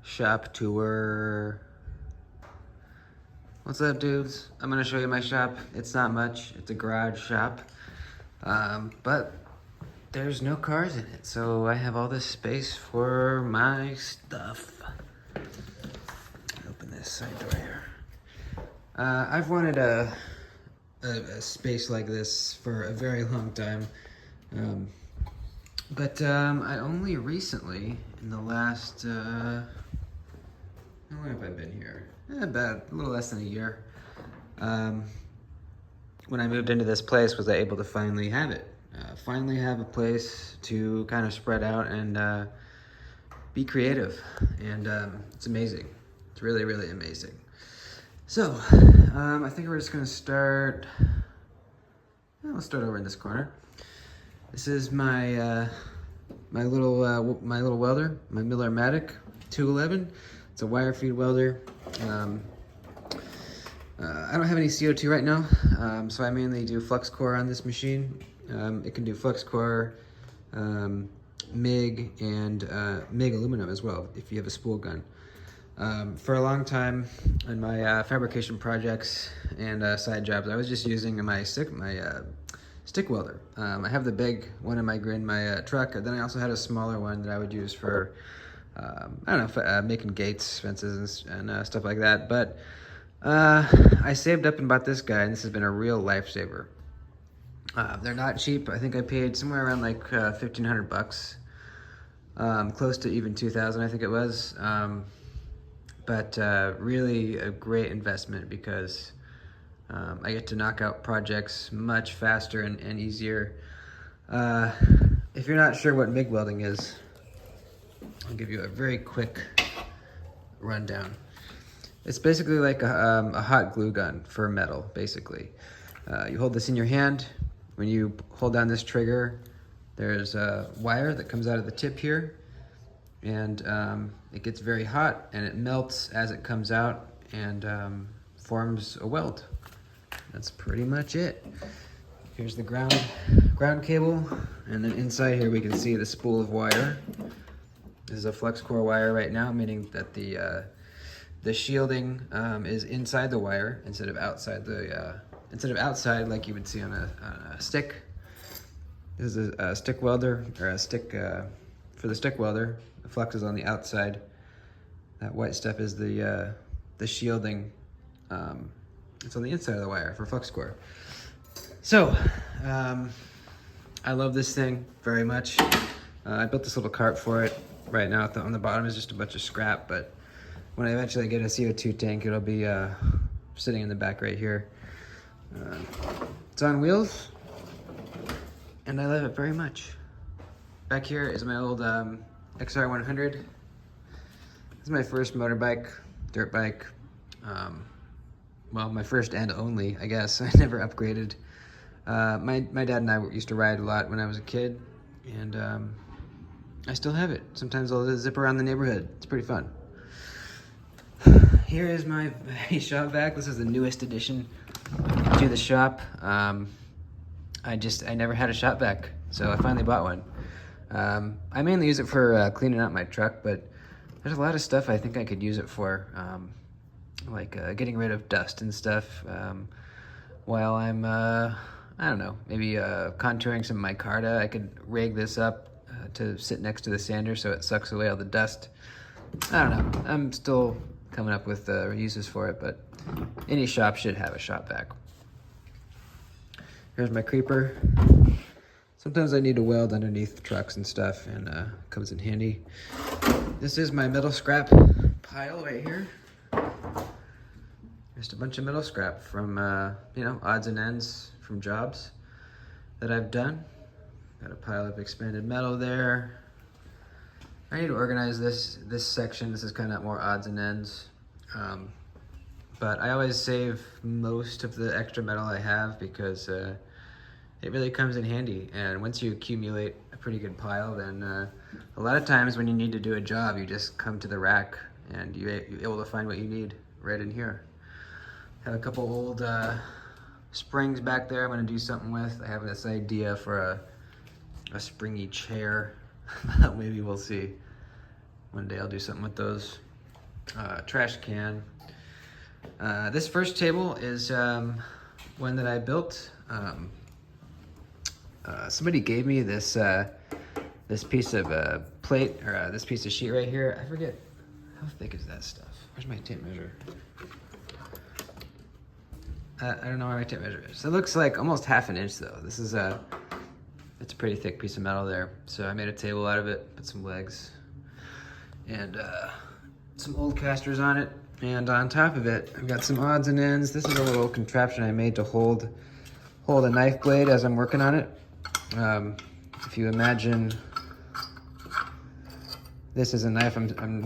shop tour. What's up, dudes? I'm gonna show you my shop. It's not much, it's a garage shop, but there's no cars in it, so I have all this space for my stuff. Open this side door here. I've wanted a space like this for a very long time, but I only recently, in the last, how long have I been here? About a little less than a year. When I moved into this place, was I able to finally have it. Finally have a place to kind of spread out and be creative. And it's amazing. It's really, really amazing. So, I think we're just gonna start, we'll start over in this corner. This is my my little welder, my Miller-Matic 211. It's a wire feed welder. I don't have any CO2 right now, so I mainly do flux core on this machine. It can do flux core, MIG, and MIG aluminum as well if you have a spool gun. For a long time in my fabrication projects and side jobs, I was just using my stick welder. I have the big one in my truck, and then I also had a smaller one that I would use for I don't know, making gates, fences, and stuff like that. But I saved up and bought this guy, and this has been a real lifesaver. They're not cheap. I think I paid somewhere around like $1,500, close to even 2,000, I think it was. But really a great investment because I get to knock out projects much faster and easier. If you're not sure what MIG welding is, I'll give you a very quick rundown. It's basically like a hot glue gun for metal, basically. You hold this in your hand. When you hold down this trigger, there's a wire that comes out of the tip here, and it gets very hot and it melts as it comes out and forms a weld. That's pretty much it. Here's the ground cable, and then inside here we can see the spool of wire. This is a flux core wire right now, meaning that the shielding is inside the wire instead of outside like you would see on a stick. This is a stick welder, or a stick for the stick welder. The flux is on the outside. That white stuff is the shielding. It's on the inside of the wire for flux core. So I love this thing very much. I built this little cart for it. Right now on the bottom is just a bunch of scrap, but when I eventually get a CO2 tank, it'll be sitting in the back right here. It's on wheels, and I love it very much. Back here is my old XR100. This is my first motorbike, dirt bike. Well, my first and only, I guess. I never upgraded. My dad and I used to ride a lot when I was a kid, and I still have it. Sometimes I'll zip around the neighborhood. It's pretty fun. Here is my shop vac. This is the newest addition to the shop. I never had a shop vac, so I finally bought one. I mainly use it for cleaning out my truck, but there's a lot of stuff I think I could use it for, like getting rid of dust and stuff while I'm, I don't know, maybe contouring some micarta. I could rig this up to sit next to the sander so it sucks away all the dust. I don't know. I'm still coming up with uses for it, but any shop should have a shop vac. Here's my creeper. Sometimes I need to weld underneath trucks and stuff, and comes in handy. This is my metal scrap pile right here. Just a bunch of metal scrap from, odds and ends from jobs that I've done. Got a pile of expanded metal there. I need to organize this section. This is kind of more odds and ends. But I always save most of the extra metal I have because it really comes in handy. And once you accumulate a pretty good pile, then a lot of times when you need to do a job, you just come to the rack and you're able to find what you need right in here. I have a couple old springs back there I'm gonna do something with. I have this idea for a springy chair. Maybe we'll see. One day I'll do something with those. trash can. This first table is one that I built. Somebody gave me this this piece of plate, or this piece of sheet right here. I forget, how thick is that stuff? Where's my tape measure? I don't know where my tape measure is. It looks like almost 1/2 inch though. This is it's a pretty thick piece of metal there. So I made a table out of it, put some legs, and some old casters on it. And on top of it, I've got some odds and ends. This is a little contraption I made to hold a knife blade as I'm working on it. If you imagine this is a knife I'm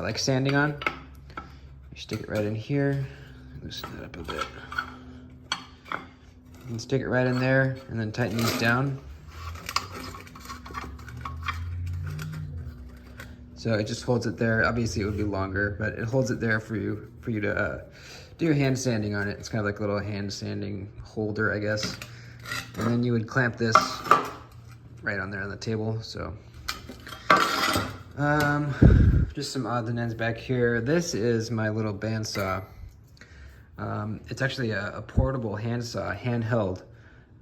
like sanding on. You stick it right in here, loosen that up a bit. You can stick it right in there and then tighten these down. So it just holds it there. Obviously it would be longer, but it holds it there for you to do your hand sanding on it. It's kind of like a little hand sanding holder, I guess. And then you would clamp this right on there on the table. So just some odds and ends back here. This is my little bandsaw. It's actually a portable handsaw, handheld,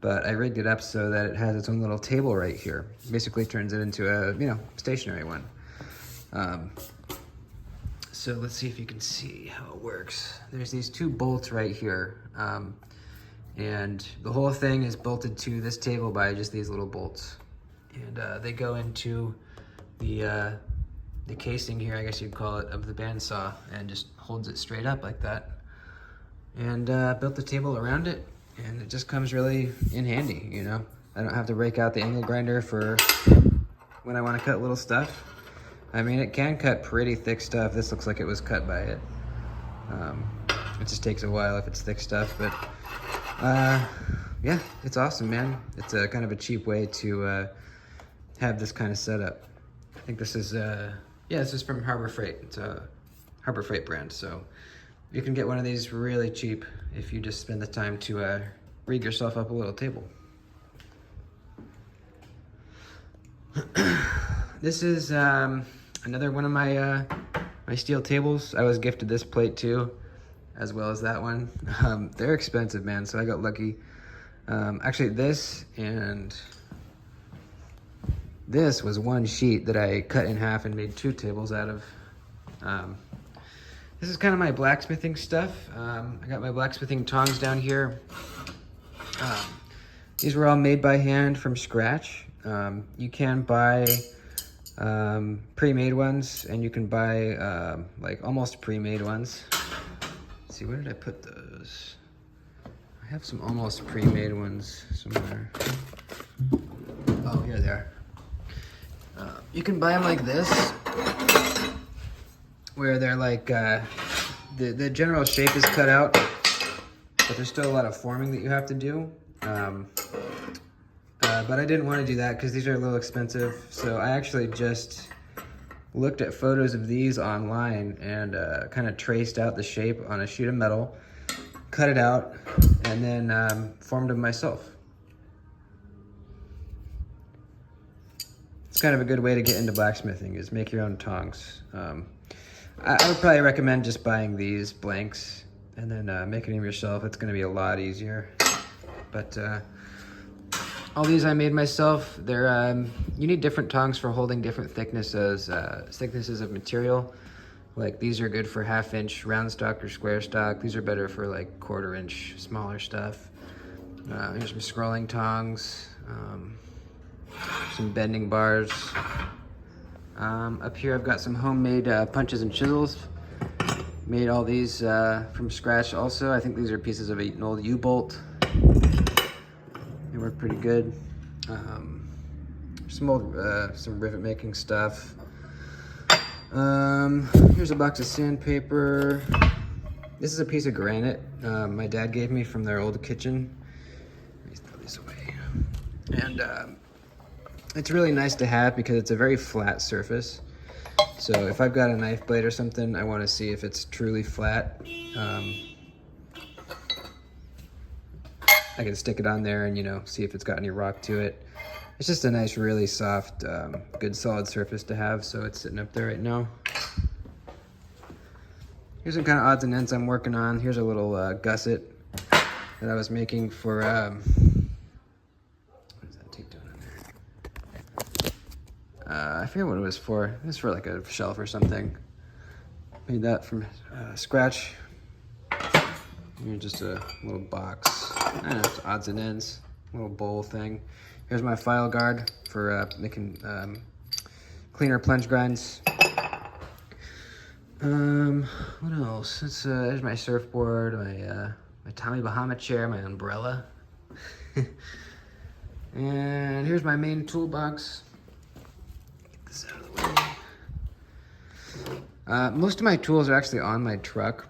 but I rigged it up so that it has its own little table right here. Basically turns it into a stationary one. So let's see if you can see how it works. There's these 2 bolts right here, and the whole thing is bolted to this table by just these little bolts, and they go into the casing here, I guess you'd call it, of the bandsaw, and just holds it straight up like that. And built the table around it, and it just comes really in handy, you know. I don't have to break out the angle grinder for when I want to cut little stuff. I mean, it can cut pretty thick stuff. This looks like it was cut by it. It just takes a while if it's thick stuff, but yeah, it's awesome, man. It's a kind of a cheap way to have this kind of setup. I think this is, yeah, this is from Harbor Freight. It's a Harbor Freight brand, so you can get one of these really cheap if you just spend the time to rig yourself up a little table. This is another one of my my steel tables. I was gifted this plate too, as well as that one. They're expensive, man, so I got lucky. Actually, this and this was one sheet that I cut in half and made 2 tables out of. This is kind of my blacksmithing stuff. I got my blacksmithing tongs down here. These were all made by hand from scratch. You can buy pre-made ones, and you can buy like almost pre-made ones. Let's see, where did I put those? I have some almost pre-made ones somewhere. Oh, here they are. You can buy them like this, where they're like, the general shape is cut out, but there's still a lot of forming that you have to do. But I didn't want to do that because these are a little expensive, so I actually just looked at photos of these online and kind of traced out the shape on a sheet of metal, cut it out, and then formed them myself. It's kind of a good way to get into blacksmithing, is make your own tongs. I would probably recommend just buying these blanks and then making them yourself. It's going to be a lot easier. But all these I made myself. They're you need different tongs for holding different thicknesses of material. Like these are good for 1/2 inch round stock or square stock. These are better for like 1/4 inch smaller stuff. Here's some scrolling tongs, some bending bars. Up here I've got some homemade punches and chisels. Made all these from scratch also. I think these are pieces of an old U-bolt. They work pretty good. Some old, some rivet making stuff. Here's a box of sandpaper. This is a piece of granite my dad gave me from their old kitchen. Let me throw these away. And it's really nice to have because it's a very flat surface. So if I've got a knife blade or something, I want to see if it's truly flat. I can stick it on there and, you know, see if it's got any rock to it. It's just a nice, really soft, good solid surface to have, so it's sitting up there right now. Here's some kind of odds and ends I'm working on. Here's a little gusset that I was making for, what is that tape doing in there? I forget what it was for. It was for like a shelf or something. Made that from scratch. Here's just a little box. I don't know, it's odds and ends. Little bowl thing. Here's my file guard for making cleaner plunge grinds. What else? There's my surfboard, my Tommy Bahama chair, my umbrella. And here's my main toolbox. Get this out of the way. Most of my tools are actually on my truck.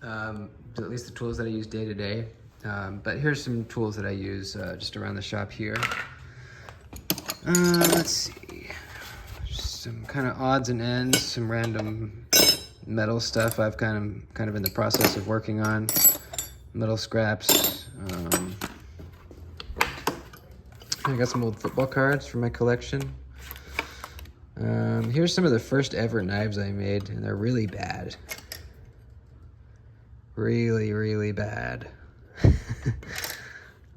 At least the tools that I use day to day. But here's some tools that I use just around the shop here. Let's see. Some kind of odds and ends, some random metal stuff I've kind of in the process of working on. Metal scraps. I got some old football cards for my collection. Here's some of the first ever knives I made, and they're really bad. Really, really bad.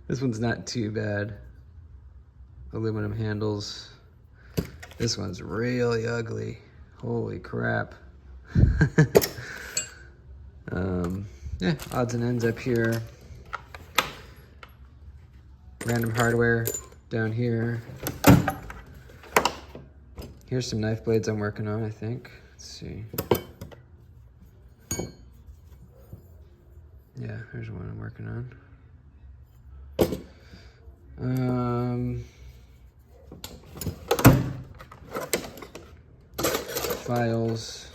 This one's not too bad. Aluminum handles. This one's really ugly. Holy crap. Yeah, odds and ends up here. Random hardware down here. Here's some knife blades I'm working on, I think. Let's see. Yeah, here's one I'm working on. Files.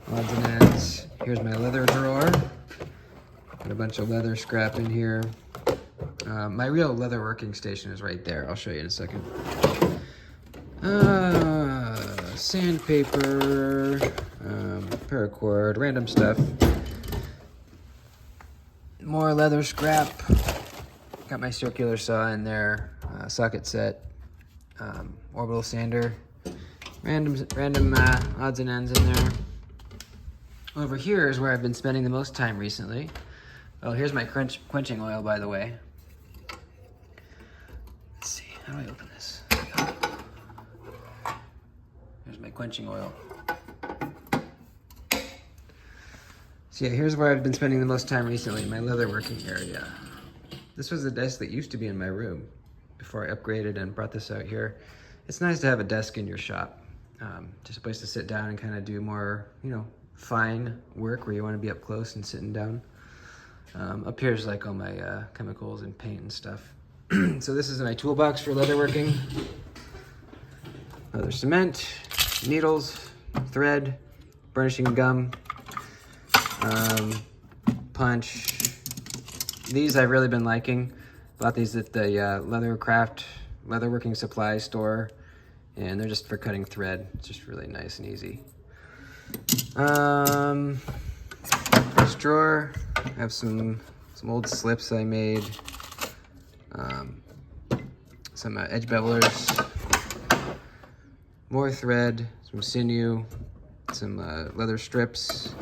Odds and ends. Here's my leather drawer. Got a bunch of leather scrap in here. My real leather working station is right there. I'll show you in a second. Sandpaper, paracord, random stuff. More leather scrap. Got my circular saw in there. Socket set. Orbital sander. Random odds and ends in there. Over here is where I've been spending the most time recently. Oh, here's my quenching oil, by the way. Let's see, how do I open this? Here's my quenching oil. So yeah, here's where I've been spending the most time recently, my leather working area. This was the desk that used to be in my room before I upgraded and brought this out here. It's nice to have a desk in your shop. Just a place to sit down and kind of do more, fine work where you want to be up close and sitting down. Up here is like all my chemicals and paint and stuff. So this is my toolbox for leather working. Leather cement, needles, thread, burnishing gum, punch. These I've really been liking. Bought these at the leather working supply store, and they're just for cutting thread. It's just really nice and easy. This drawer, I have some old slips I made, some edge bevelers, more thread, some sinew, some leather strips,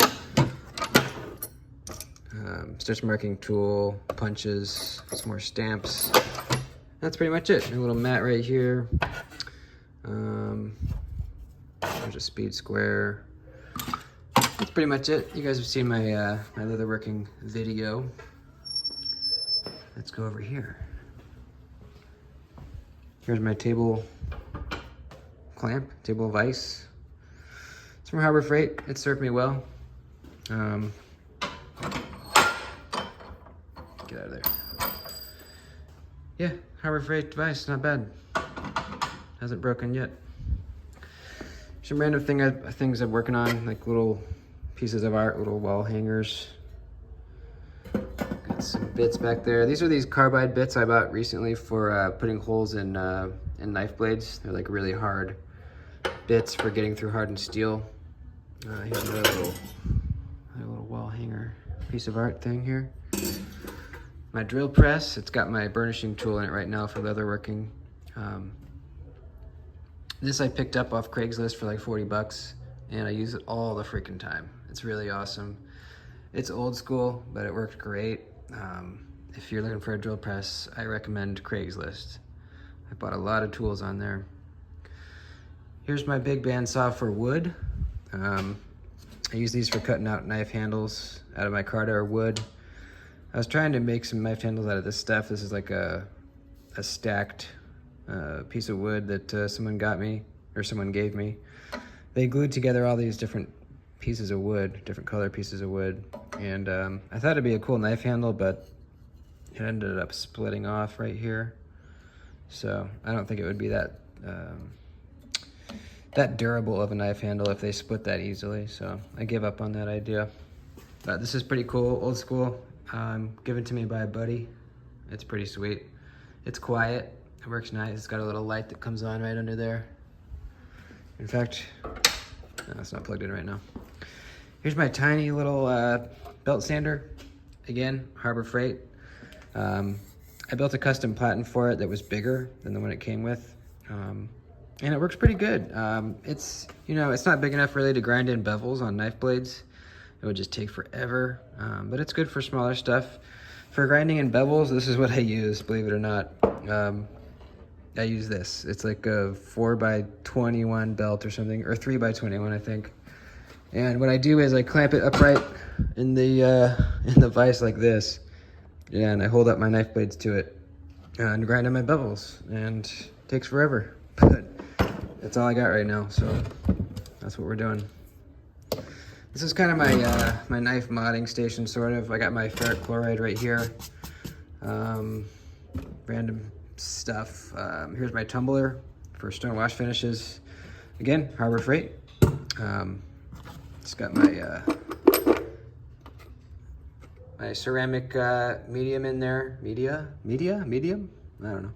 stitch marking tool, punches, some more stamps. That's pretty much it. A little mat right here. There's a speed square. That's pretty much it. You guys have seen my my leather working video. Let's go over here. Here's my table clamp, table of ice. It's from Harbor Freight. It served me well. Get out of there. Yeah, Harbor Freight device, not bad. Hasn't broken yet. Some random things I'm working on, like little pieces of art, little wall hangers. Got some bits back there. These are these carbide bits I bought recently for putting holes in knife blades. They're like really hard bits for getting through hardened steel. Here's another little wall hanger piece of art thing here. My drill press, it's got my burnishing tool in it right now for leather working. This I picked up off Craigslist for like 40 bucks, and I use it all the freaking time. It's really awesome. It's old school, but it worked great. If you're looking for a drill press, I recommend Craigslist. I bought a lot of tools on there. Here's my big bandsaw for wood. I use these for cutting out knife handles out of my micarta or wood. I was trying to make some knife handles out of this stuff. This is like a stacked piece of wood that someone got me, or someone gave me. They glued together all these different pieces of wood, different color pieces of wood, and I thought it'd be a cool knife handle, but it ended up splitting off right here. So I don't think it would be that that durable of a knife handle if they split that easily, so I gave up on that idea. But this is pretty cool, old school, given to me by a buddy. It's pretty sweet. It's quiet, it works nice. It's got a little light that comes on right under there. In fact, no, it's not plugged in right now. Here's my tiny little belt sander. Again, Harbor Freight. I built a custom platen for it that was bigger than the one it came with. And it works pretty good. It's, you know, it's not big enough really to grind in bevels on knife blades. It would just take forever, but it's good for smaller stuff. For grinding in bevels, this is what I use, believe it or not. I use this. It's like a 4x21 belt or something, or 3x21, I think. And what I do is I clamp it upright in the vise like this, and I hold up my knife blades to it and grind on my bevels, and it takes forever. But that's all I got right now, so that's what we're doing. This is kind of my my knife modding station, sort of. I got my ferric chloride right here. Random stuff. Here's my tumbler for stone wash finishes. Again, Harbor Freight. It's got my my ceramic medium in there. Medium? I don't know.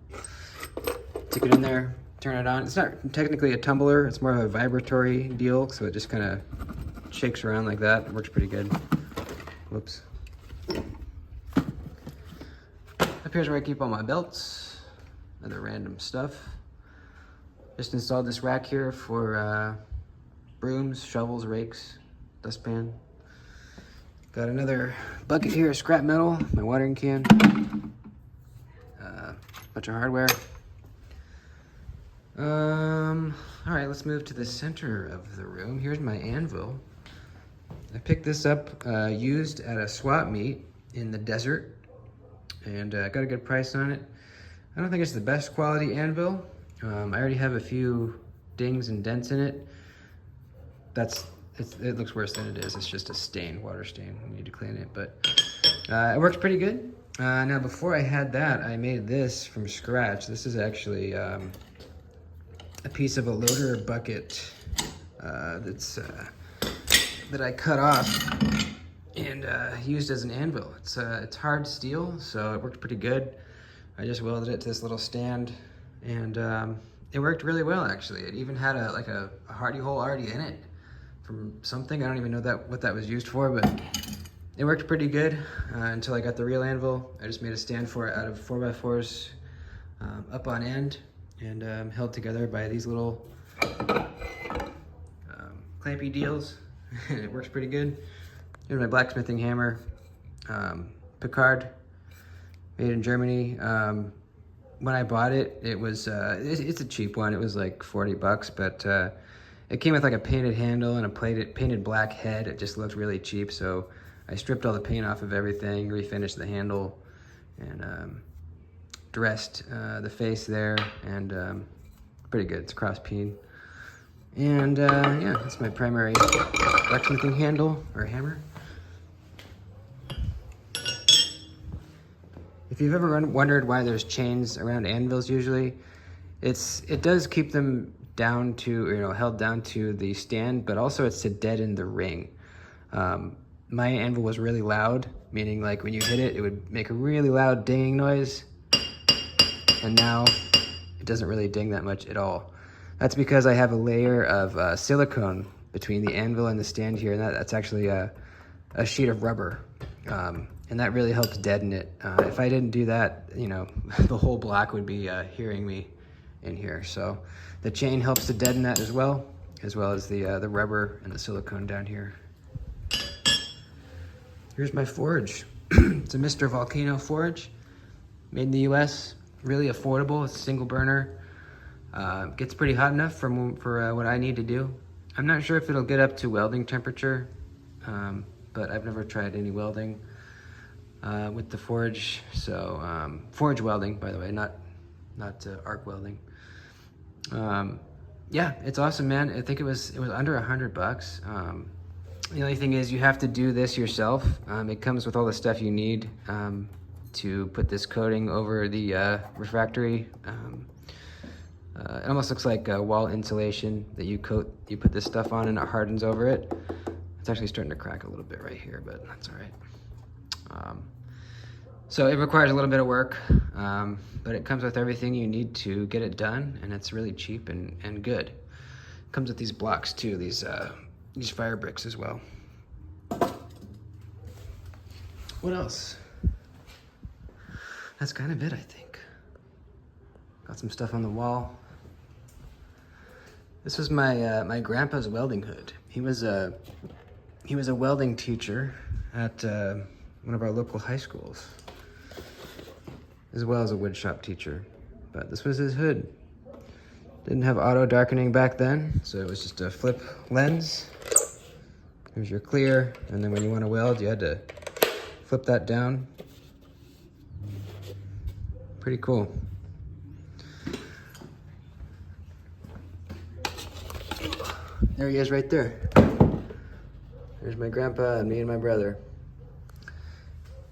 Stick it in there, turn it on. It's not technically a tumbler, it's more of a vibratory deal, so it just kind of shakes around like that. It works pretty good. Whoops. Up here's where I keep all my belts, other random stuff. Just installed this rack here for brooms, shovels, rakes, dustpan. Got another bucket here of scrap metal, my watering can, bunch of hardware. All right, let's move to the center of the room. Here's my anvil. I picked this up used at a swap meet in the desert, and got a good price on it. I don't think it's the best quality anvil. I already have a few dings and dents in it. It looks worse than it is. It's just a stain, water stain. We need to clean it, but it works pretty good. Now, before I had that, I made this from scratch. This is actually a piece of a loader bucket that I cut off and used as an anvil. It's hard steel, so it worked pretty good. I just welded it to this little stand, and it worked really well, actually. It even had a hardy hole already in it from something. I don't even know what that was used for, but it worked pretty good until I got the real anvil. I just made a stand for it out of 4x4s up on end, and held together by these little clampy deals. And it works pretty good. Here's my blacksmithing hammer, Picard, made in Germany. When I bought it, it was it's a cheap one. It was like 40 bucks, but it came with like a painted handle and a painted black head. It just looked really cheap, so I stripped all the paint off of everything, refinished the handle, and dressed the face there, and pretty good. It's cross-peen. And yeah, that's my primary blacksmithing handle, or hammer. If you've ever wondered why there's chains around anvils usually, it does keep them down to, held down to the stand, but also it's to deaden the ring. My anvil was really loud, meaning like when you hit it, it would make a really loud dinging noise. And now it doesn't really ding that much at all. That's because I have a layer of silicone between the anvil and the stand here, and that's actually a sheet of rubber. And that really helps deaden it. If I didn't do that, the whole block would be hearing me, in here. So the chain helps to deaden that as well as the rubber and the silicone down here. Here's my forge. It's a Mr. Volcano forge, made in the US, really affordable. It's a single burner. Gets pretty hot enough for what I need to do. I'm not sure if it'll get up to welding temperature, but I've never tried any welding with the forge. So forge welding, by the way, not arc welding. Yeah, it's awesome, man. I think it was under $100. The only thing is you have to do this yourself. It comes with all the stuff you need to put this coating over the refractory. It almost looks like wall insulation that you put this stuff on and it hardens over it. It's actually starting to crack a little bit right here, but that's all right. So it requires a little bit of work, but it comes with everything you need to get it done, and it's really cheap and good. It comes with these blocks too, these fire bricks as well. What else? That's kind of it, I think. Got some stuff on the wall. This was my grandpa's welding hood. He was a welding teacher at one of our local high schools, as well as a wood shop teacher. But this was his hood. Didn't have auto darkening back then, so it was just a flip lens. Here's your clear, and then when you want to weld, you had to flip that down. Pretty cool. There he is right there. There's my grandpa and me and my brother.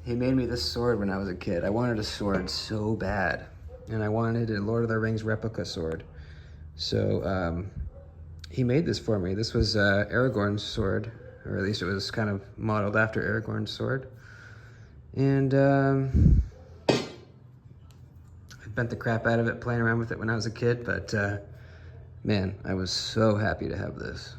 He made me this sword when I was a kid. I wanted a sword so bad, and I wanted a Lord of the Rings replica sword. So he made this for me. This was Aragorn's sword, or at least it was kind of modeled after Aragorn's sword. And I bent the crap out of it playing around with it when I was a kid, but man, I was so happy to have this.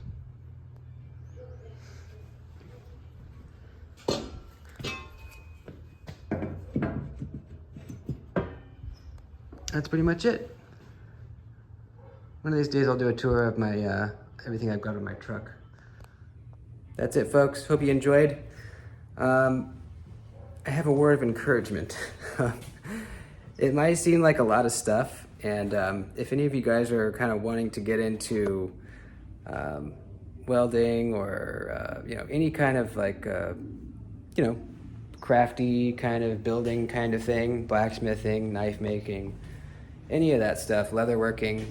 That's pretty much it. One of these days I'll do a tour of my everything I've got in my truck. That's it, folks. Hope you enjoyed. I have a word of encouragement. It might seem like a lot of stuff, and if any of you guys are kind of wanting to get into welding or any kind of like crafty kind of building kind of thing, blacksmithing, knife making, any of that stuff, leatherworking,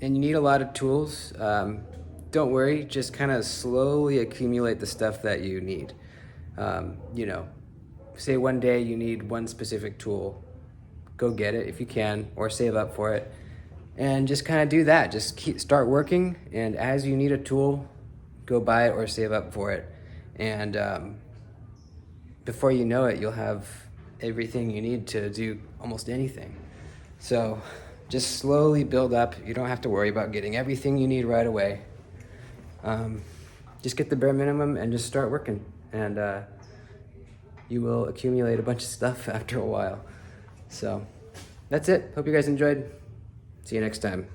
and you need a lot of tools, don't worry, just kind of slowly accumulate the stuff that you need. Say one day you need one specific tool, go get it if you can, or save up for it, and just kind of do that. Just start working, and as you need a tool, go buy it or save up for it. And before you know it, you'll have everything you need to do almost anything. So just slowly build up. You don't have to worry about getting everything you need right away. Just get the bare minimum and just start working, and you will accumulate a bunch of stuff after a while. So that's it. Hope you guys enjoyed. See you next time.